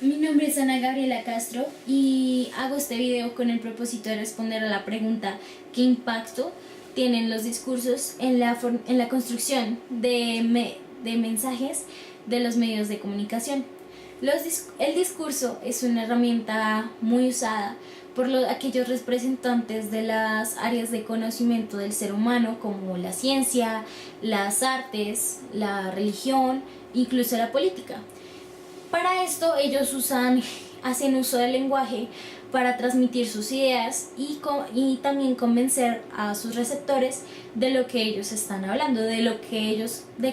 Mi nombre es Ana Gabriela Castro y hago este video con el propósito de responder a la pregunta: ¿qué impacto tienen los discursos en la construcción de mensajes de los medios de comunicación? El discurso es una herramienta muy usada por aquellos representantes de las áreas de conocimiento del ser humano, como la ciencia, las artes, la religión, incluso la política. Para esto ellos hacen uso del lenguaje para transmitir sus ideas y también convencer a sus receptores de lo que ellos están hablando, de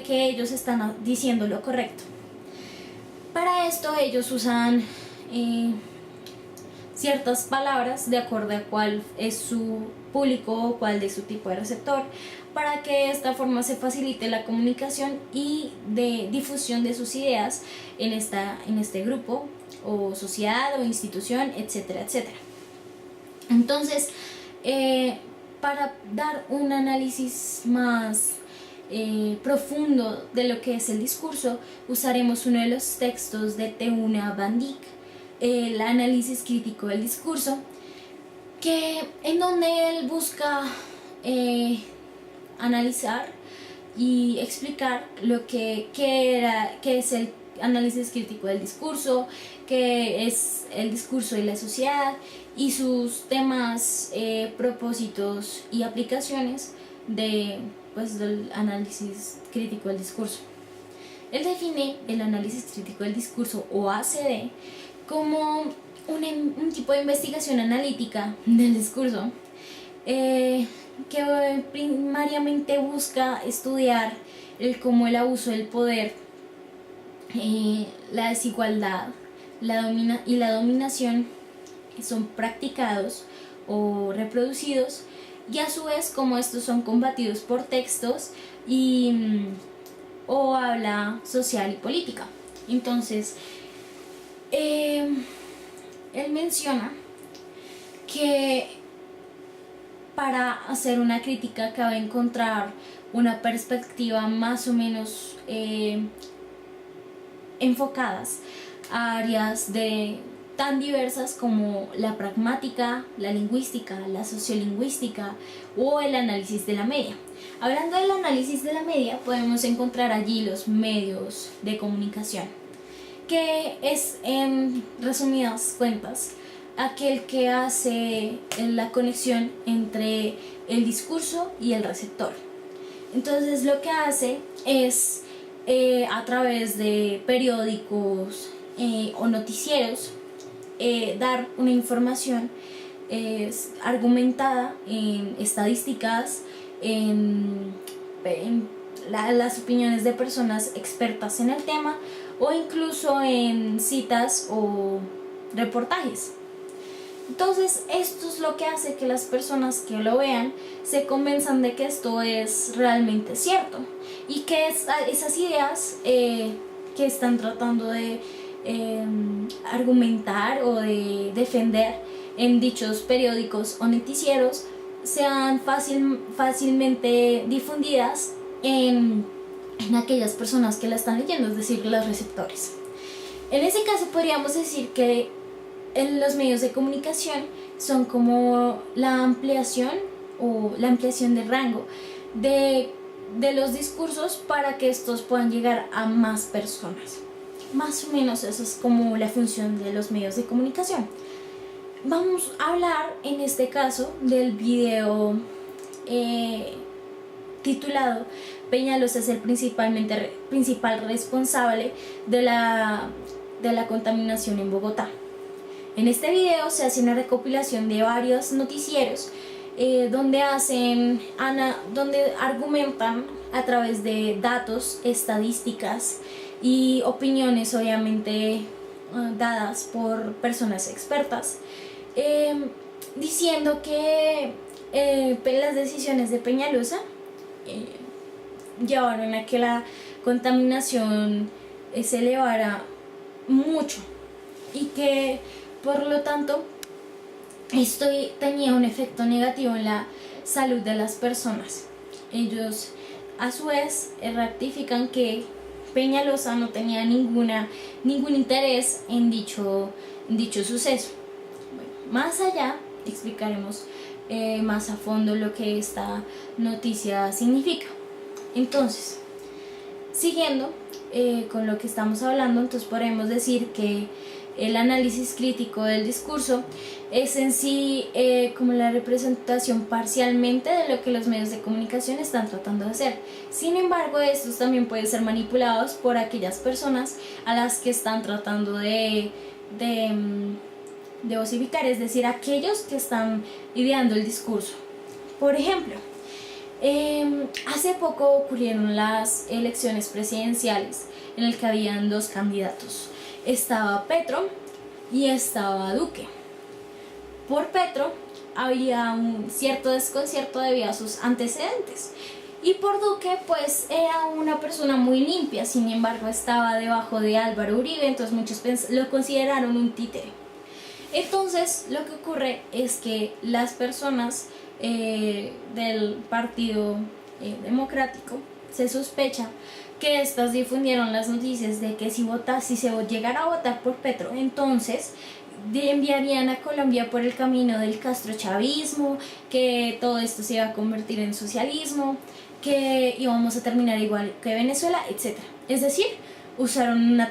que ellos están diciendo lo correcto. Para esto ellos usan ciertas palabras de acuerdo a cuál es su público o cuál de su tipo de receptor, para que de esta forma se facilite la comunicación y de difusión de sus ideas en este grupo o sociedad o institución, etcétera, etcétera. Entonces, para dar un análisis más profundo de lo que es el discurso, usaremos uno de los textos de Teuna Van Dijk, el análisis crítico del discurso, en donde él busca analizar y explicar qué es el análisis crítico del discurso, qué es el discurso y la sociedad y sus temas, propósitos y aplicaciones del análisis crítico del discurso. Él define el análisis crítico del discurso, o ACD, como un tipo de investigación analítica del discurso que primariamente busca estudiar cómo el abuso del poder, la desigualdad y la dominación son practicados o reproducidos, y a su vez cómo estos son combatidos por textos o habla social y política. Entonces, él menciona que para hacer una crítica cabe encontrar una perspectiva más o menos enfocadas a áreas tan diversas como la pragmática, la lingüística, la sociolingüística o el análisis de la media. Hablando del análisis de la media, podemos encontrar allí los medios de comunicación, que es, en resumidas cuentas, aquel que hace la conexión entre el discurso y el receptor. Entonces lo que hace es, a través de periódicos o noticieros, dar una información argumentada en estadísticas, en las opiniones de personas expertas en el tema, o incluso en citas o reportajes. Entonces, esto es lo que hace que las personas que lo vean se convenzan de que esto es realmente cierto, y que esas ideas que están tratando de argumentar o de defender en dichos periódicos o noticieros sean fácilmente difundidas en aquellas personas que la están leyendo, es decir, los receptores. En ese caso podríamos decir que los medios de comunicación son como la ampliación de rango de los discursos para que estos puedan llegar a más personas. Más o menos eso es como la función de los medios de comunicación. Vamos a hablar en este caso del video titulado "Peñalosa es el principal responsable de la contaminación en Bogotá". En este video se hace una recopilación de varios noticieros donde argumentan a través de datos, estadísticas y opiniones, obviamente dadas por personas expertas, diciendo que las decisiones de Peñalosa llevaron a que la contaminación se elevara mucho, y que por lo tanto esto tenía un efecto negativo en la salud de las personas. Ellos a su vez ratifican que Peñalosa no tenía ningún interés en dicho suceso. Bueno, más allá explicaremos más a fondo lo que esta noticia significa. Entonces, siguiendo con lo que estamos hablando, entonces podemos decir que el análisis crítico del discurso es en sí como la representación parcialmente de lo que los medios de comunicación están tratando de hacer. Sin embargo, estos también pueden ser manipulados por aquellas personas a las que están tratando de osificar, es decir, aquellos que están ideando el discurso. Por ejemplo, hace poco ocurrieron las elecciones presidenciales en el que habían dos candidatos. Estaba Petro y estaba Duque. Por Petro había un cierto desconcierto debido a sus antecedentes. Y por Duque, pues era una persona muy limpia, sin embargo estaba debajo de Álvaro Uribe, entonces muchos lo consideraron un títere. Entonces lo que ocurre es que las personas del Partido Democrático se sospecha que estas difundieron las noticias de que si se llegara a votar por Petro, entonces enviarían a Colombia por el camino del castrochavismo, que todo esto se iba a convertir en socialismo, que íbamos a terminar igual que Venezuela, etc. Es decir, usaron una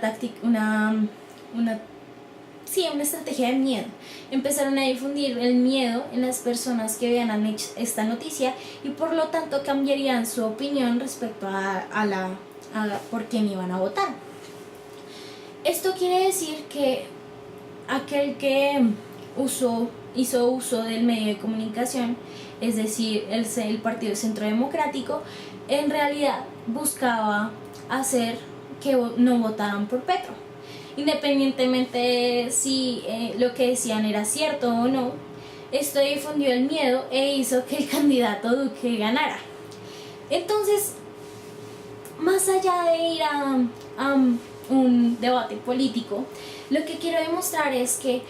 estrategia de miedo. Empezaron a difundir el miedo en las personas que vean esta noticia y por lo tanto cambiarían su opinión respecto a por quién iban a votar. Esto quiere decir que aquel que hizo uso del medio de comunicación, es decir, el Partido Centro Democrático, en realidad buscaba hacer que no votaran por Petro. Independientemente si lo que decían era cierto o no, esto difundió el miedo e hizo que el candidato Duque ganara. Entonces, más allá de ir a un debate político, lo que quiero demostrar es que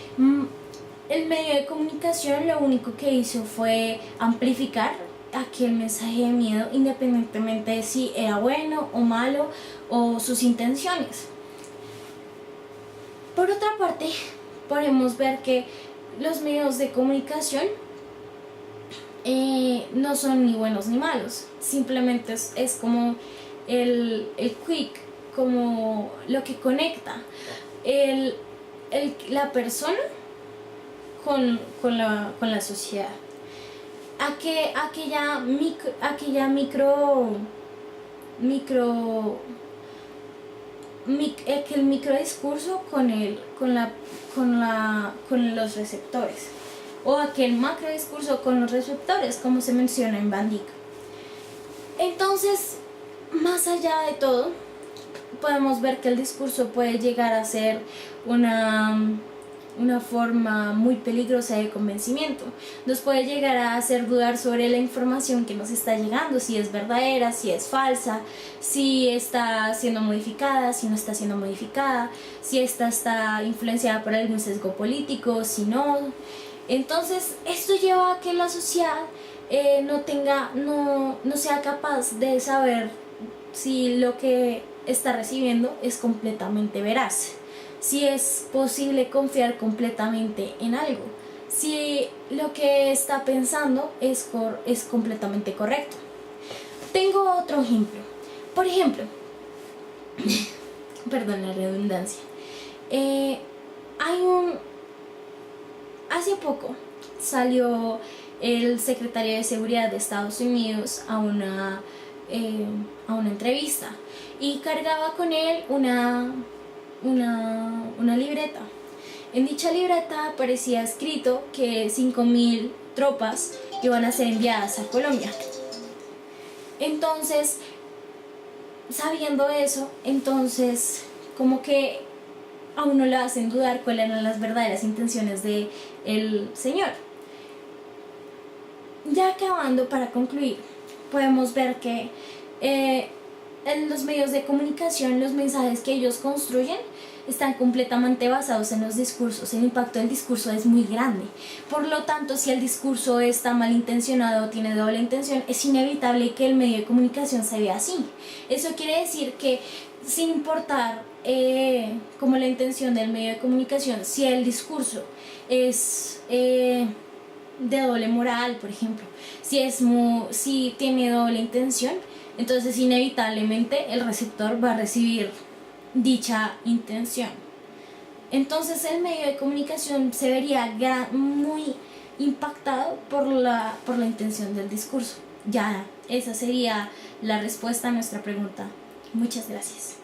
el medio de comunicación lo único que hizo fue amplificar aquel mensaje de miedo, independientemente de si era bueno o malo o sus intenciones. Por otra parte, podemos ver que los medios de comunicación no son ni buenos ni malos, simplemente es como el quick, como lo que conecta la persona con la sociedad. Aquella aquel microdiscurso con los receptores, o aquel macrodiscurso con los receptores, como se menciona en Van Dyck. Entonces, más allá de todo, podemos ver que el discurso puede llegar a ser una forma muy peligrosa de convencimiento. Nos puede llegar a hacer dudar sobre la información que nos está llegando, si es verdadera, si es falsa, si está siendo modificada, si no está siendo modificada, si esta está influenciada por algún sesgo político, si no. Entonces, esto lleva a que la sociedad no sea capaz de saber si lo que está recibiendo es completamente veraz, si es posible confiar completamente en algo, si lo que está pensando es completamente correcto. Tengo otro ejemplo. Por ejemplo, perdón la redundancia, hace poco salió el secretario de Seguridad de Estados Unidos a una entrevista y cargaba con él una libreta. En dicha libreta aparecía escrito que 5.000 tropas iban a ser enviadas a Colombia. Entonces, sabiendo eso, entonces como que a uno le hacen dudar cuáles eran las verdaderas intenciones de el señor. Ya acabando, para concluir, podemos ver que en los medios de comunicación los mensajes que ellos construyen están completamente basados en los discursos. El impacto del discurso es muy grande. Por lo tanto, si el discurso está malintencionado o tiene doble intención, es inevitable que el medio de comunicación se vea así. Eso quiere decir que sin importar como la intención del medio de comunicación, si el discurso es de doble moral, por ejemplo, si tiene doble intención, entonces inevitablemente el receptor va a recibir dicha intención. Entonces el medio de comunicación se vería muy impactado por la intención del discurso. Ya, esa sería la respuesta a nuestra pregunta. Muchas gracias.